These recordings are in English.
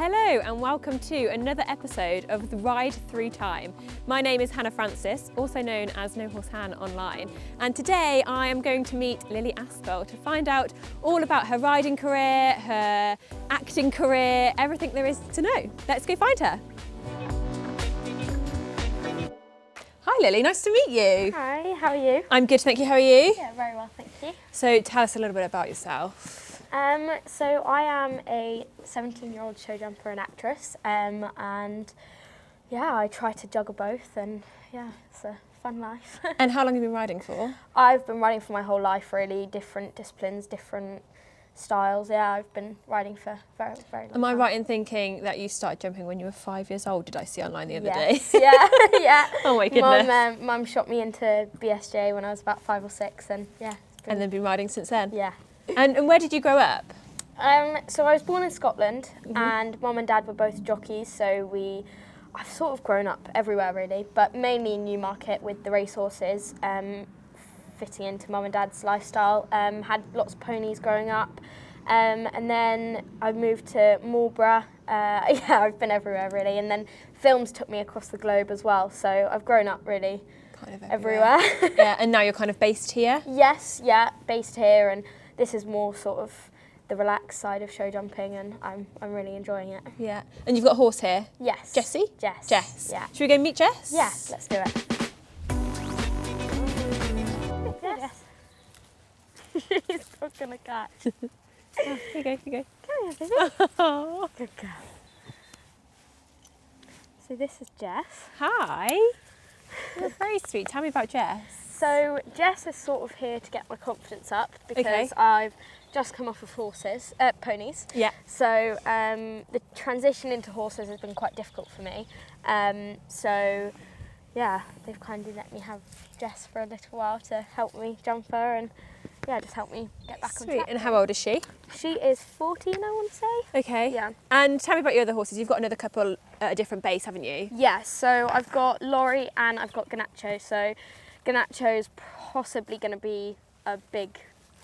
Hello and welcome to another episode of the Ride Through Time. My name is Hannah Francis, also known as No Horse Han online, and today I am going to meet Lilly Aspell to find out all about her riding career, her acting career, everything there is to know. Let's go find her. Hi Lilly, nice to meet you. Hi, how are you? I'm good, thank you. How are you? Yeah, very well, thank you. So tell us a little bit about yourself. So I am a 17-year-old show jumper and actress, and yeah, I try to juggle both, and yeah, it's a fun life. And how long have you been riding for? I've been riding for my whole life, really, different disciplines, different styles. Yeah, I've been riding for very, very long Am I time. right in thinking that you started jumping when you were 5 years old, did I see online the other Yes, day? yeah, yeah. Oh my goodness. Mum shot me into BSJ when I was about 5 or 6, and yeah. And then been riding since then? Yeah. And where did you grow up? So I was born in Scotland, and Mum and Dad were both jockeys, so I've sort of grown up everywhere really, but mainly in Newmarket with the racehorses, fitting into Mum and Dad's lifestyle. Had lots of ponies growing up, and then I moved to Marlborough. Yeah, I've been everywhere really, and then films took me across the globe as well, so I've grown up really Kind of everywhere. Yeah, and now you're kind of based here? Yes, yeah, based here, and this is more sort of the relaxed side of show jumping, and I'm really enjoying it. Yeah. And you've got a horse here? Yes. Jessie? Jess. Jess. Yeah. Should we go meet Jess? Yes, let's do it. Yes. She's not gonna catch. Here you go, here you go. Come here, baby. Oh. Good girl. So this is Jess. Hi. You're very sweet. Tell me about Jess. So Jess is sort of here to get my confidence up because Okay. I've just come off of ponies. Yeah. So the transition into horses has been quite difficult for me. So yeah, they've kindly let me have Jess for a little while to help me jump her and yeah, just help me get back on Sweet. track. And how old is she? She is 14, I want to say. Okay. Yeah. And tell me about your other horses. You've got another couple at a different base, haven't you? Yeah, so I've got Laurie and I've got Ganacho. So Ganacho's possibly going to be a big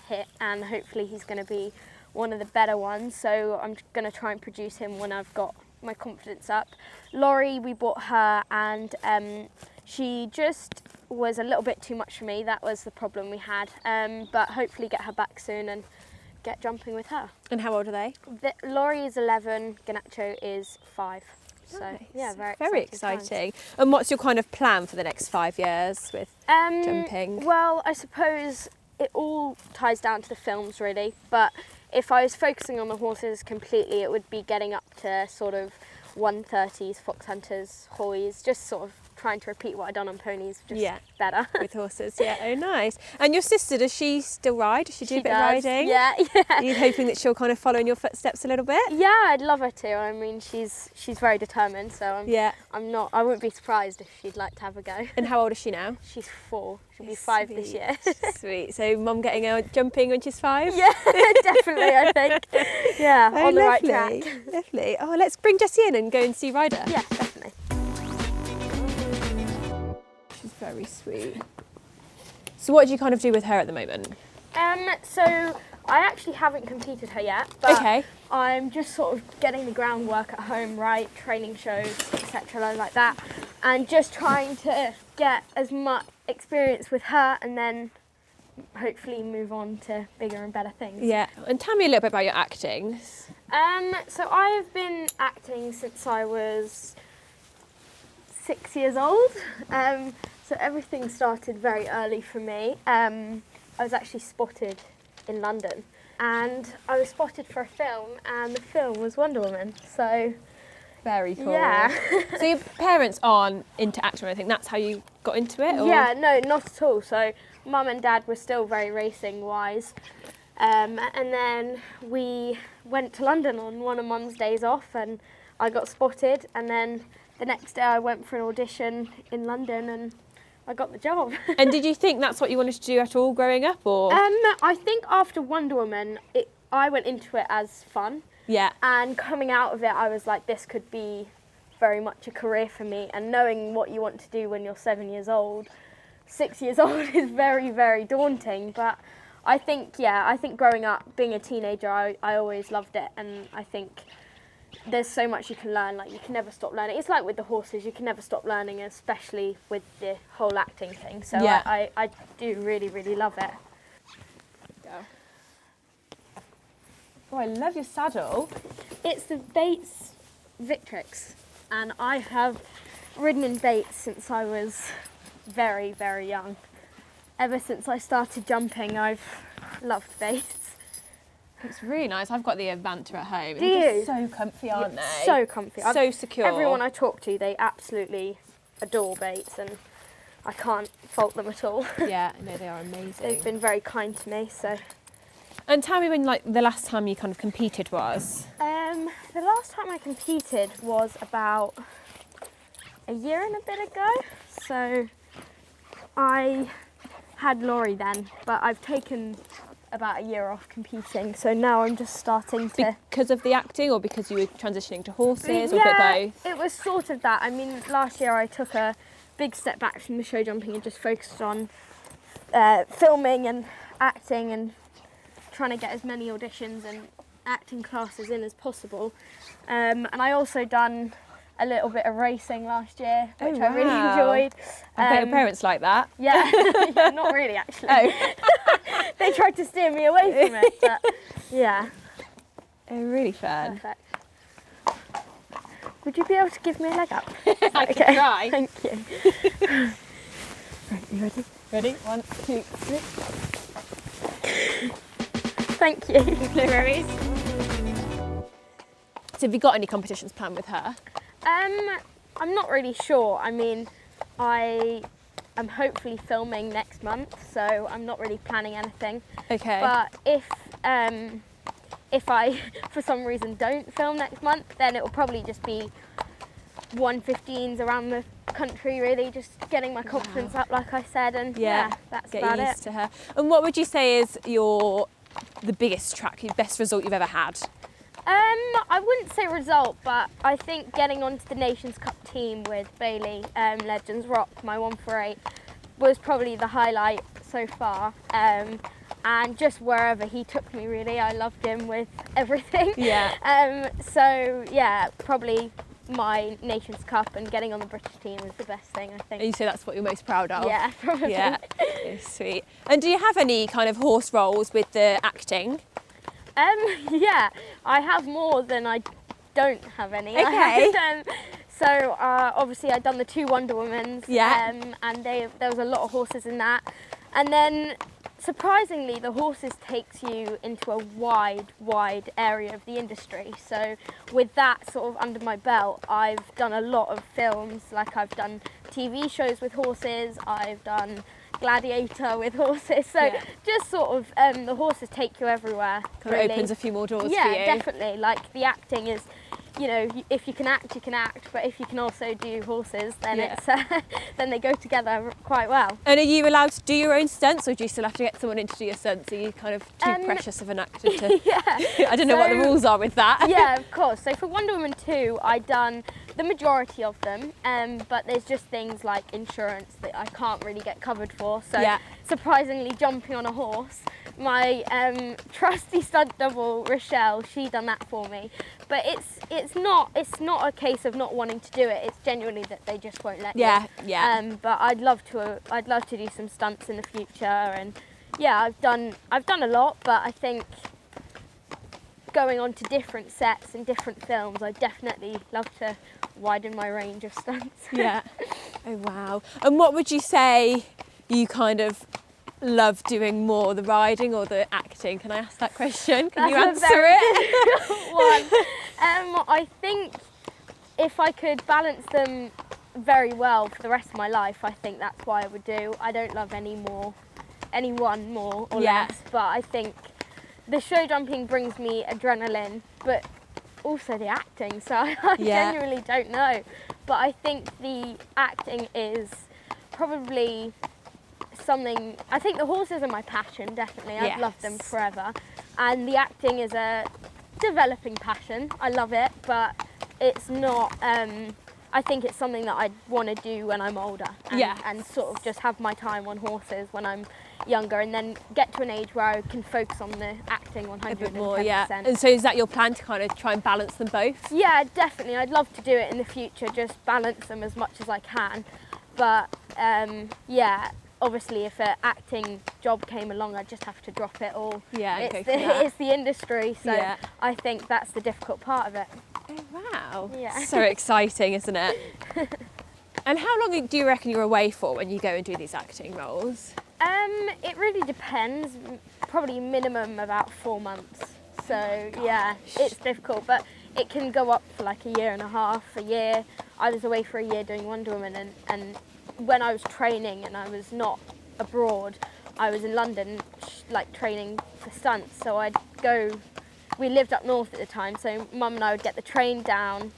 hit, and hopefully he's going to be one of the better ones. So I'm going to try and produce him when I've got my confidence up. Laurie, we bought her, and she just was a little bit too much for me. That was the problem we had. But hopefully get her back soon and get jumping with her. And how old are they? Laurie is 11, Ganacho is 5. So Nice. yeah, Very exciting. And what's your kind of plan for the next 5 years with jumping? Well, I suppose it all ties down to the films really, but if I was focusing on the horses completely, it would be getting up to sort of 130s, fox hunters, hoys, just sort of trying to repeat what I've done on ponies, just better. With horses, yeah. Oh, nice. And your sister, does she still ride? Does she do a bit of riding? Yeah, yeah. Are you hoping that she'll kind of follow in your footsteps a little bit? Yeah, I'd love her to. I mean, she's very determined, so I wouldn't be surprised if she'd like to have a go. And how old is she now? She's 4. She'll be 5 this year. Sweet. So mum getting her jumping when she's 5? Yeah, definitely, I think. Yeah, Oh, on the right lovely, track. Lovely. Oh, let's bring Jessie in and go and see Ryder. Yeah, definitely. She's very sweet. So what do you kind of do with her at the moment? So I actually haven't competed her yet, but Okay. I'm just sort of getting the groundwork at home, right, training shows, etc. like that, and just trying to get as much experience with her and then hopefully move on to bigger and better things. Yeah. And tell me a little bit about your acting. So I've been acting since I was 6 years old. So everything started very early for me. I was actually spotted in London, and I was spotted for a film, and the film was Wonder Woman. So Very cool. yeah. So your parents aren't into acting or anything, that's how you got into it? Or? Yeah, no, not at all. So Mum and Dad were still very racing wise. And then we went to London on one of Mum's days off, and I got spotted, and then the next day I went for an audition in London and I got the job. And did you think that's what you wanted to do at all growing up, or? I think after Wonder Woman, I went into it as fun. Yeah. And coming out of it, I was like, this could be very much a career for me. And knowing what you want to do when you're 7 years old, 6 years old is very, very daunting. But I think growing up, being a teenager, I always loved it. And I think there's so much you can learn, like you can never stop learning. It's like with the horses, you can never stop learning, especially with the whole acting thing. So Yeah. I do really, really love it. Go. Oh, I love your saddle. It's the Bates Victrix, and I have ridden in Bates since I was very, very young. Ever since I started jumping, I've loved Bates. It's really nice. I've got the Avanta at home. Do They're you? just so comfy, aren't they? So comfy. So secure. Everyone I talk to, they absolutely adore Bates, and I can't fault them at all. Yeah, no, they are amazing. They've been very kind to me. So, And tell me when, like, the last time you kind of competed was? the last time I competed was about a year and a bit ago. So, I had Laurie then, but I've taken about a year off competing, so now I'm just starting to... Because of the acting, or because you were transitioning to horses, or a Yeah, bit both? it was sort of that. I mean, last year I took a big step back from the show jumping and just focused on filming and acting and trying to get as many auditions and acting classes in as possible. And I also done a little bit of racing last year, which I really enjoyed. I bet your parents like that. Yeah, yeah, not really actually. Oh. They tried to steer me away from it, but yeah. Oh, really fun. Perfect. Would you be able to give me a leg up? I can try. Thank you. Right, you ready? Ready? 1, 2, 3. Thank you. No worries. So have you got any competitions planned with her? I'm not really sure. I mean, I am hopefully filming next month, so I'm not really planning anything. Okay. But if I, for some reason, don't film next month, then it will probably just be 115s around the country, really, just getting my confidence up, like I said, and yeah, that's get about used it. to her. And what would you say is the biggest track, your best result you've ever had? I wouldn't say result, but I think getting onto the Nations Cup team with Bailey, Legends Rock, my 148, was probably the highlight so far. And just wherever he took me, really, I loved him with everything. Yeah. So yeah, probably my Nations Cup and getting on the British team was the best thing, I think. And you say that's what you're most proud of? Yeah, probably. Yeah, it's sweet. And do you have any kind of horse roles with the acting? Yeah, I have more than I don't have any. Okay. So obviously I'd done the 2 Wonder Womans, Yeah. and there was a lot of horses in that. And then surprisingly, the horses takes you into a wide area of the industry. So with that sort of under my belt, I've done a lot of films, like I've done TV shows with horses, I've done Gladiator with horses, so just sort of the horses take you everywhere. Kind of opens a few more doors for you. Yeah, definitely. Like the acting is, you know, if you can act, but if you can also do horses, then it's then they go together quite well. And are you allowed to do your own stunts, or do you still have to get someone in to do your stunts? Are you kind of too precious of an actor to... Yeah. I don't know what the rules are with that. Yeah, of course. So for Wonder Woman 2, I'd done the majority of them, but there's just things like insurance that I can't really get covered for. So surprisingly, jumping on a horse, my trusty stunt double Rochelle, she done that for me. But it's not a case of not wanting to do it. It's genuinely that they just won't let you. Yeah. But I'd love to do some stunts in the future, and yeah, I've done a lot. But I think going on to different sets and different films, I definitely love to widen my range of stunts. Yeah. Oh wow. And what would you say you kind of love doing more, the riding or the acting? Can I ask that question? Can you answer it? One. I think if I could balance them very well for the rest of my life, I think that's what I would do. I don't love any one more or less, but I think the show jumping brings me adrenaline, but also the acting, so I genuinely don't know. But I think the acting is probably something, I think the horses are my passion, definitely. I've loved them forever. And the acting is a developing passion. I love it, but it's not I think it's something that I'd want to do when I'm older, and sort of just have my time on horses when I'm younger, and then get to an age where I can focus on the acting 110%. A bit more, yeah. And so is that your plan, to kind of try and balance them both? Yeah, definitely. I'd love to do it in the future, just balance them as much as I can. But yeah, obviously if an acting job came along, I'd just have to drop it all. Yeah, it's the industry, so I think that's the difficult part of it. Oh, wow. Yeah. So exciting, isn't it? And how long do you reckon you're away for when you go and do these acting roles? It really depends. Probably minimum about 4 months. So yeah, it's difficult, but it can go up for like a year and a half, a year. I was away for a year doing Wonder Woman, and when I was training and I was not abroad, I was in London, like training for stunts. So I'd go. We lived up north at the time, so Mum and I would get the train down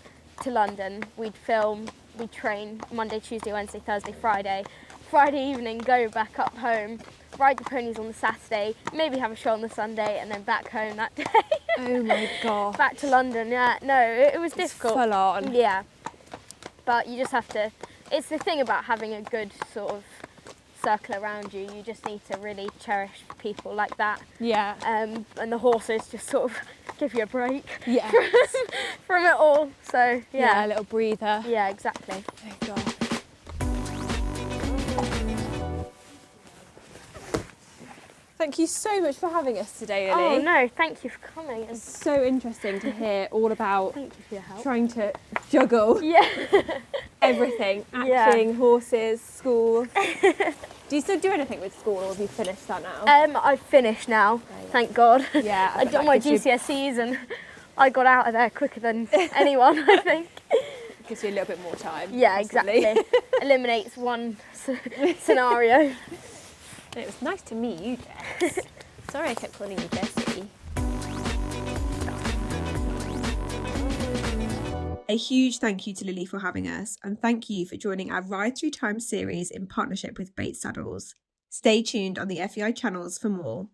to London. We'd film, we'd train Monday, Tuesday, Wednesday, Thursday, Friday. Friday evening, go back up home, ride the ponies on the Saturday, maybe have a show on the Sunday, and then back home that day. Oh my god. Back to London, yeah. No, it was difficult. Full on. Yeah. But you just have to, it's the thing about having a good sort of circle around you. You just need to really cherish people like that. Yeah. And the horses just sort of give you a break from it all. So, Yeah, a little breather. Yeah, exactly. Oh god. Thank you so much for having us today, Lily. Oh no, thank you for coming. It's so interesting to hear all about Thank you for your help. trying to juggle everything, acting, horses, school. Do you still do anything with school, or have you finished that now? I've finished now, thank God. Yeah. I've done my GCSEs and I got out of there quicker than anyone, I think. It gives you a little bit more time. Yeah, possibly. exactly. Eliminates one scenario. It was nice to meet you, Jess. Sorry I kept calling you Jessie. A huge thank you to Lily for having us, and thank you for joining our Ride Through Time series in partnership with Bates Saddles. Stay tuned on the FEI channels for more.